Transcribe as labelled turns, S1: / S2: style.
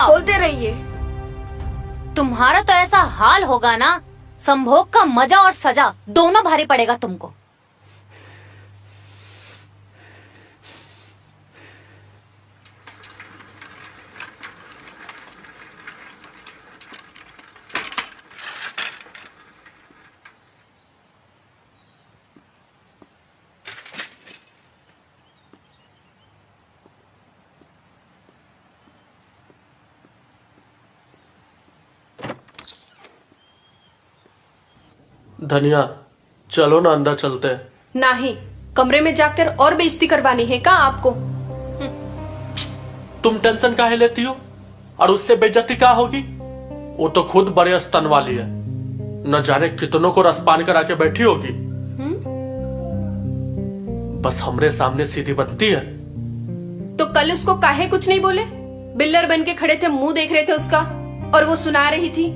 S1: बोलते रहिए।
S2: तुम्हारा तो ऐसा हाल होगा ना, संभोग का मजा और सजा दोनों भारी पड़ेगा तुमको।
S3: धनिया, चलो ना अंदर चलते हैं।
S4: नहीं, कमरे में जाकर और बेइज्जती करवानी है क्या आपको?
S3: तुम टेंशन काहे लेती हो? और उससे बेइज्जती क्या होगी? वो तो खुद बड़े स्तन वाली है, न जाने कितनों को रसपान करा के बैठी होगी। बस हमरे सामने सीधी बनती है।
S4: तो कल उसको काहे कुछ नहीं बोले? बिल्लर बन के खड़े थे, मुंह देख रहे थे उसका, और वो सुना रही थी